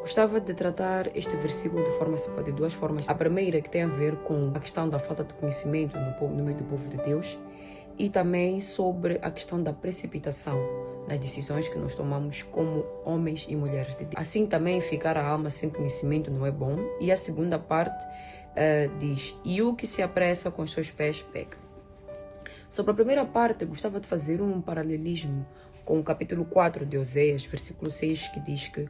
Gostava de tratar este versículo de duas formas. A primeira, que tem a ver com a questão da falta de conhecimento no meio do povo de Deus, e também sobre a questão da precipitação nas decisões que nós tomamos como homens e mulheres de Deus. Assim também ficar a alma sem conhecimento não é bom. E a segunda parte diz: e o que se apressa com os seus pés peca. Sobre a primeira parte, gostava de fazer um paralelismo com o capítulo 4 de Oséias, versículo 6, que diz que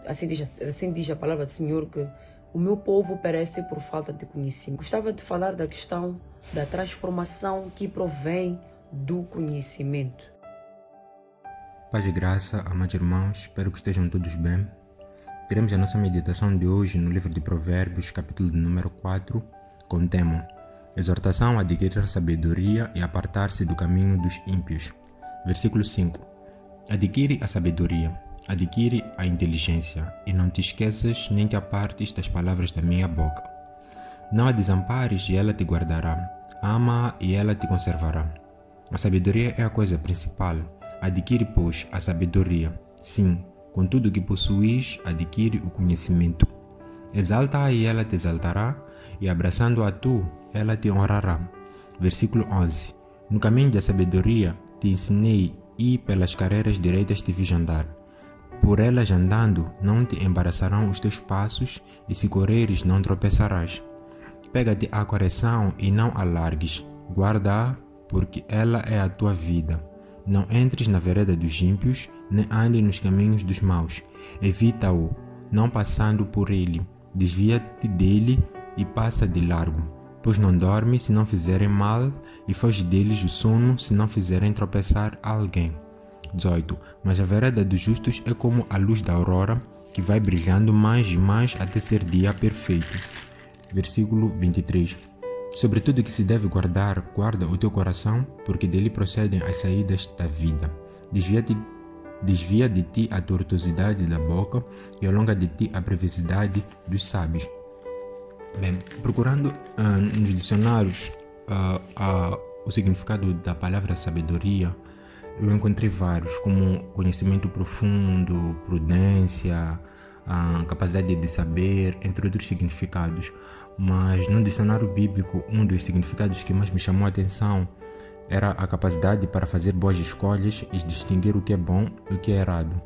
assim diz a palavra do Senhor, que o meu povo perece por falta de conhecimento. Gostava de falar da questão da transformação que provém do conhecimento. Paz e graça, amados irmãos, espero que estejam todos bem. Teremos a nossa meditação de hoje no livro de Provérbios, capítulo de número 4, com o tema: exortação a adquirir sabedoria e apartar-se do caminho dos ímpios. Versículo 5: adquire a sabedoria, adquire a inteligência, e não te esqueças nem te apartes das palavras da minha boca. Não a desampares e ela te guardará, ama-a e ela te conservará. A sabedoria é a coisa principal. Adquire, pois, a sabedoria. Sim, com tudo o que possuis, adquire o conhecimento. Exalta-a e ela te exaltará, e abraçando-a tu, ela te honrará. Versículo 11: no caminho da sabedoria te ensinei, e pelas carreiras direitas te fiz andar. Por elas andando, não te embaraçarão os teus passos, e se correres, não tropeçarás. Pega-te à correção e não a largues. Guarda-a, porque ela é a tua vida. Não entres na vereda dos ímpios, nem ande nos caminhos dos maus. Evita-o, não passando por ele. Desvia-te dele e passa de largo. Pois não dorme se não fizerem mal, e foge deles o sono se não fizerem tropeçar alguém. 18. Mas a vereda dos justos é como a luz da aurora, que vai brilhando mais e mais até ser dia perfeito. Versículo 23. Sobre tudo que se deve guarda o teu coração, porque dele procedem as saídas da vida. Desvia de ti a tortuosidade da boca, e alonga de ti a perversidade dos sábios. Bem, procurando nos dicionários o significado da palavra sabedoria, eu encontrei vários, como conhecimento profundo, prudência, capacidade de saber, entre outros significados. Mas no dicionário bíblico, um dos significados que mais me chamou a atenção era a capacidade para fazer boas escolhas e distinguir o que é bom e o que é errado.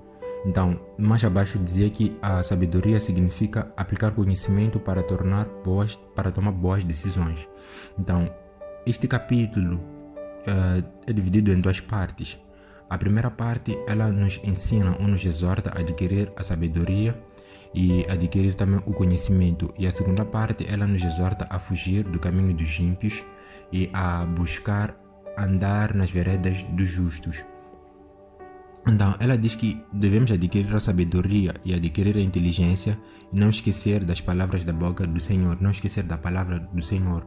Então, mais abaixo dizia que a sabedoria significa aplicar conhecimento para tomar boas decisões. Então, este capítulo é dividido em duas partes. A primeira parte, ela nos ensina ou nos exorta a adquirir a sabedoria e adquirir também o conhecimento. E a segunda parte, ela nos exorta a fugir do caminho dos ímpios e a buscar andar nas veredas dos justos. Então, ela diz que devemos adquirir a sabedoria e adquirir a inteligência e não esquecer das palavras da boca do Senhor, não esquecer da palavra do Senhor.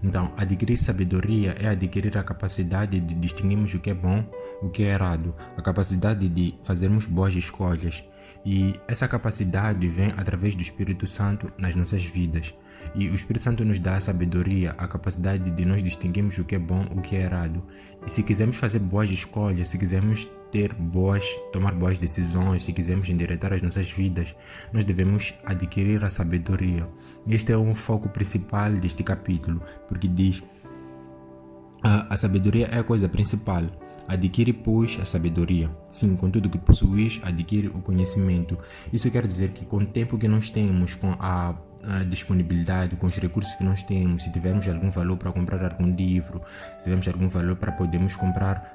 Então, adquirir sabedoria é adquirir a capacidade de distinguirmos o que é bom, o que é errado, a capacidade de fazermos boas escolhas. E essa capacidade vem através do Espírito Santo nas nossas vidas. E o Espírito Santo nos dá a sabedoria, a capacidade de nós distinguirmos o que é bom, o que é errado. E se quisermos fazer boas escolhas, se quisermos tomar boas decisões, se quisermos endireitar as nossas vidas, nós devemos adquirir a sabedoria. Este é um foco principal deste capítulo, porque diz: a sabedoria é a coisa principal. Adquire, pois, a sabedoria. Sim, com tudo que possuis, adquire o conhecimento. Isso quer dizer que com o tempo que nós temos, com a disponibilidade, com os recursos que nós temos, se tivermos algum valor para comprar algum livro, se tivermos algum valor para podermos comprar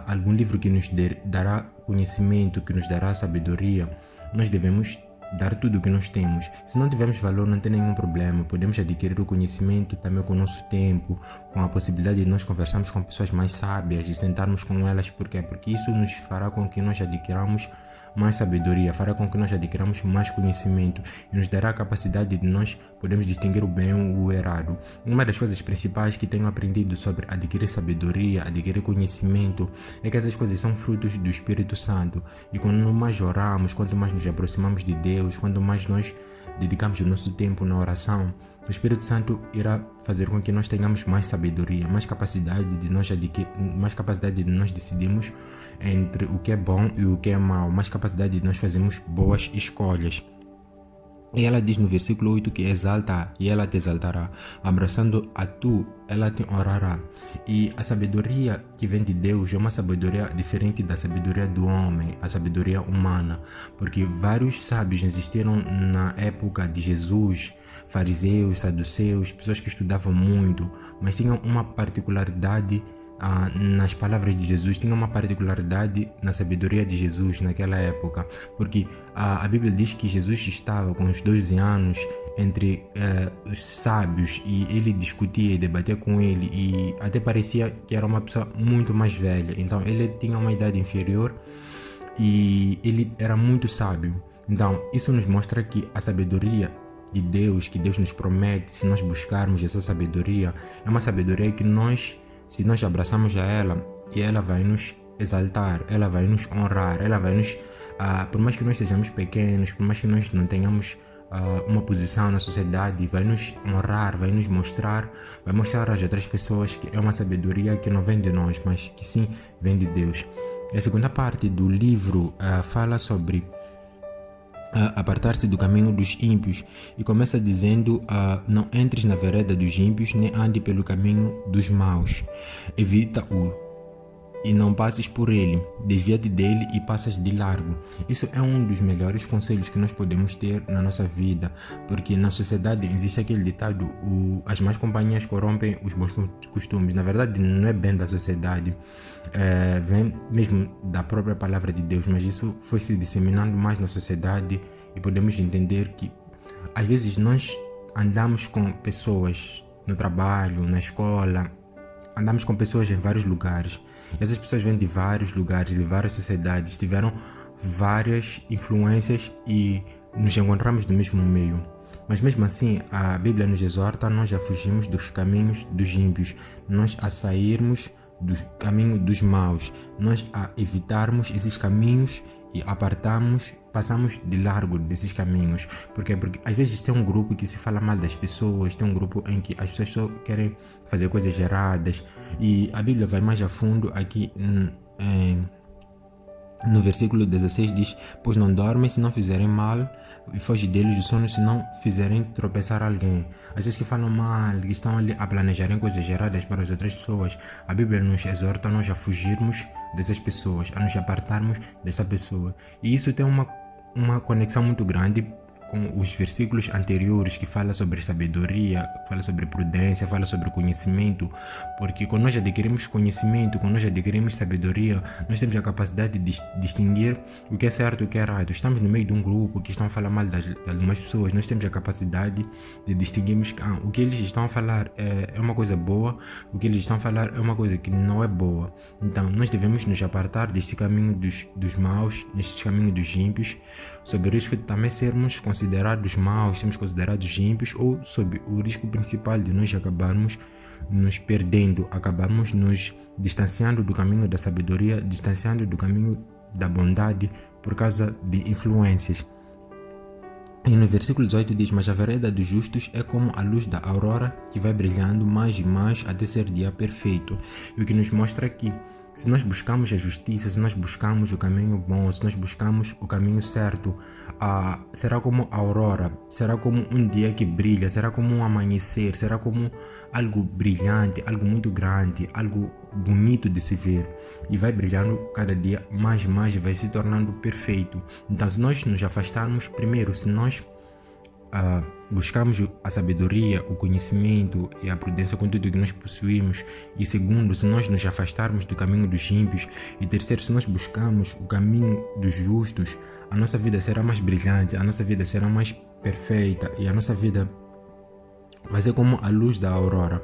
algum livro que nos dará conhecimento, que nos dará sabedoria, nós devemos dar tudo o que nós temos. Se não tivermos valor, não tem nenhum problema. Podemos adquirir o conhecimento também com o nosso tempo, com a possibilidade de nós conversarmos com pessoas mais sábias e sentarmos com elas. Por quê? Porque isso nos fará com que nós adquiramos mais sabedoria, fará com que nós adquiramos mais conhecimento e nos dará a capacidade de nós podermos distinguir o bem e o errado. Uma das coisas principais que tenho aprendido sobre adquirir sabedoria, adquirir conhecimento, é que essas coisas são frutos do Espírito Santo. E quanto mais oramos, quanto mais nos aproximamos de Deus, quanto mais nós dedicamos o nosso tempo na oração, o Espírito Santo irá fazer com que nós tenhamos mais sabedoria, mais capacidade de nós decidirmos entre o que é bom e o que é mau, mais capacidade de nós fazermos boas escolhas. E ela diz no versículo 8 que exalta e ela te exaltará, abraçando a tu, ela te honrará. E a sabedoria que vem de Deus é uma sabedoria diferente da sabedoria do homem, a sabedoria humana, porque vários sábios existiram na época de Jesus, fariseus, saduceus, pessoas que estudavam muito, mas tinham uma particularidade nas palavras de Jesus, tinha uma particularidade na sabedoria de Jesus naquela época, porque a Bíblia diz que Jesus estava com uns 12 anos entre os sábios e ele discutia e debatia com ele e até parecia que era uma pessoa muito mais velha, então ele tinha uma idade inferior e ele era muito sábio. Então isso nos mostra que a sabedoria de Deus, que Deus nos promete, se nós buscarmos essa sabedoria, é uma sabedoria que se nós abraçamos a ela, e ela vai nos exaltar, ela vai nos honrar, ela vai nos... por mais que nós sejamos pequenos, por mais que nós não tenhamos uma posição na sociedade, vai nos honrar, vai mostrar às outras pessoas que é uma sabedoria que não vem de nós, mas que sim vem de Deus. E a segunda parte do livro fala sobre apartar-se do caminho dos ímpios e começa dizendo não entres na vereda dos ímpios nem ande pelo caminho dos maus, evita-o e não passes por ele, desvia-te dele e passas de largo. Isso é um dos melhores conselhos que nós podemos ter na nossa vida, porque na sociedade existe aquele ditado, as más companhias corrompem os bons costumes. Na verdade não é bem da sociedade, vem mesmo da própria palavra de Deus, mas isso foi se disseminando mais na sociedade e podemos entender que às vezes nós andamos com pessoas no trabalho, na escola, andamos com pessoas em vários lugares. Essas pessoas vêm de vários lugares, de várias sociedades, tiveram várias influências e nos encontramos no mesmo meio. Mas mesmo assim, a Bíblia nos exorta a nós a fugirmos dos caminhos dos ímpios, nós a sairmos do caminho dos maus, nós a evitarmos esses caminhos e passamos de largo desses caminhos. Porque às vezes tem um grupo que se fala mal das pessoas, tem um grupo em que as pessoas só querem fazer coisas erradas, e a Bíblia vai mais a fundo aqui no versículo 16 diz: pois não dormem se não fizerem mal, e foge deles o sono se não fizerem tropeçar alguém. Às vezes que falam mal, que estão ali a planejarem coisas erradas para as outras pessoas, a Bíblia nos exorta a nós a fugirmos dessas pessoas, a nos apartarmos dessa pessoa. E isso tem uma conexão muito grande com os versículos anteriores que fala sobre sabedoria, fala sobre prudência, fala sobre conhecimento, porque quando nós adquirimos conhecimento, quando nós adquirimos sabedoria, nós temos a capacidade de distinguir o que é certo e o que é errado. Estamos no meio de um grupo que estão a falar mal de algumas pessoas, nós temos a capacidade de distinguirmos que o que eles estão a falar é uma coisa boa, o que eles estão a falar é uma coisa que não é boa. Então nós devemos nos apartar deste caminho dos maus, deste caminho dos ímpios, sob o risco de também sermos considerados maus, sermos considerados ímpios, ou sob o risco principal de nós acabarmos nos perdendo, acabarmos nos distanciando do caminho da sabedoria, distanciando do caminho da bondade por causa de influências. E no versículo 18 diz: mas a vereda dos justos é como a luz da aurora que vai brilhando mais e mais até ser dia perfeito. E o que nos mostra aqui, se nós buscamos a justiça, se nós buscamos o caminho bom, se nós buscamos o caminho certo, será como a aurora, será como um dia que brilha, será como um amanhecer, será como algo brilhante, algo muito grande, algo bonito de se ver, e vai brilhando cada dia mais e mais e vai se tornando perfeito. Então, se nós nos afastarmos, primeiro, se nós buscamos a sabedoria, o conhecimento e a prudência com tudo que nós possuímos, e segundo, se nós nos afastarmos do caminho dos ímpios, e terceiro, se nós buscamos o caminho dos justos, a nossa vida será mais brilhante, a nossa vida será mais perfeita, e a nossa vida vai ser como a luz da aurora.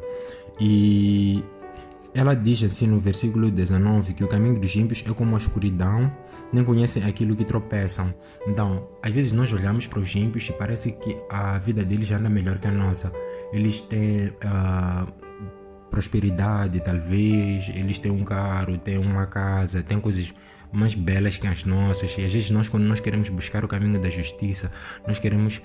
E ela diz assim no versículo 19 que o caminho dos ímpios é como a escuridão, nem conhecem aquilo que tropeçam. Então, às vezes nós olhamos para os ímpios e parece que a vida deles anda melhor que a nossa. Eles têm prosperidade, talvez, eles têm um carro, têm uma casa, têm coisas mais belas que as nossas. E às vezes nós, quando nós queremos buscar o caminho da justiça, nós queremos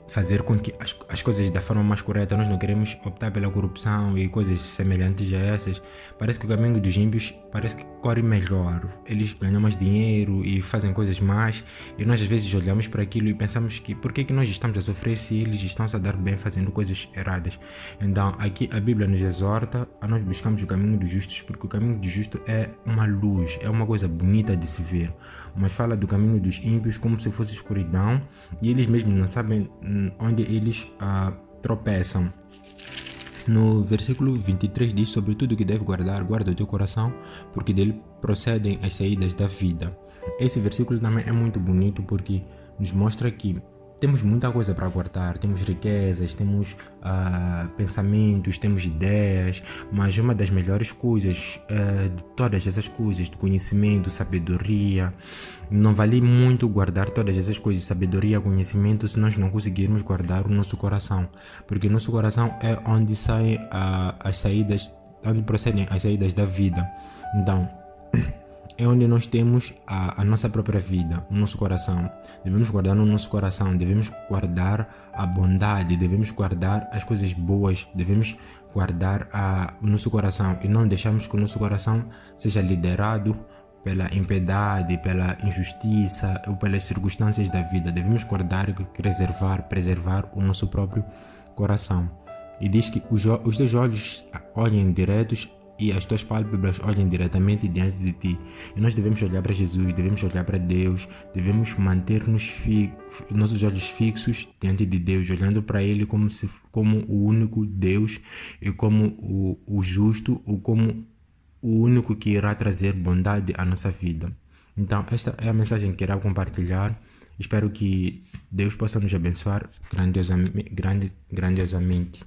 fazer com que as coisas da forma mais correta. Nós não queremos optar pela corrupção e coisas semelhantes a essas. Parece que o caminho dos ímpios parece que corre melhor. Eles ganham mais dinheiro e fazem coisas más, e nós às vezes olhamos para aquilo e pensamos que por que nós estamos a sofrer se eles estão a dar bem fazendo coisas erradas? Então aqui a Bíblia nos exorta a nós buscarmos o caminho dos justos, porque o caminho do justo é uma luz, é uma coisa bonita de se ver, mas fala do caminho dos ímpios como se fosse escuridão, e eles mesmos não sabem onde eles tropeçam. No versículo 23 diz: sobre tudo que deve guardar, guarda o teu coração, porque dele procedem as saídas da vida. Esse versículo também é muito bonito porque nos mostra que temos muita coisa para guardar, temos riquezas, temos pensamentos, temos ideias, mas uma das melhores coisas de todas essas coisas, de conhecimento, sabedoria, não vale muito guardar todas essas coisas, sabedoria, conhecimento, se nós não conseguirmos guardar o nosso coração, porque nosso coração é onde saem as saídas, onde procedem as saídas da vida. Então é onde nós temos a nossa própria vida, o nosso coração. Devemos guardar no nosso coração, devemos guardar a bondade, devemos guardar as coisas boas, devemos guardar o nosso coração e não deixarmos que o nosso coração seja liderado pela impiedade, pela injustiça ou pelas circunstâncias da vida. Devemos guardar, preservar o nosso próprio coração. E diz que os teus olhos olhem diretos e as tuas pálpebras olhem diretamente diante de ti. E nós devemos olhar para Jesus, devemos olhar para Deus, devemos manter nossos olhos fixos diante de Deus, olhando para Ele como o único Deus e como o justo, ou como o único que irá trazer bondade à nossa vida. Então esta é a mensagem que irá compartilhar. Espero que Deus possa nos abençoar grandiosamente.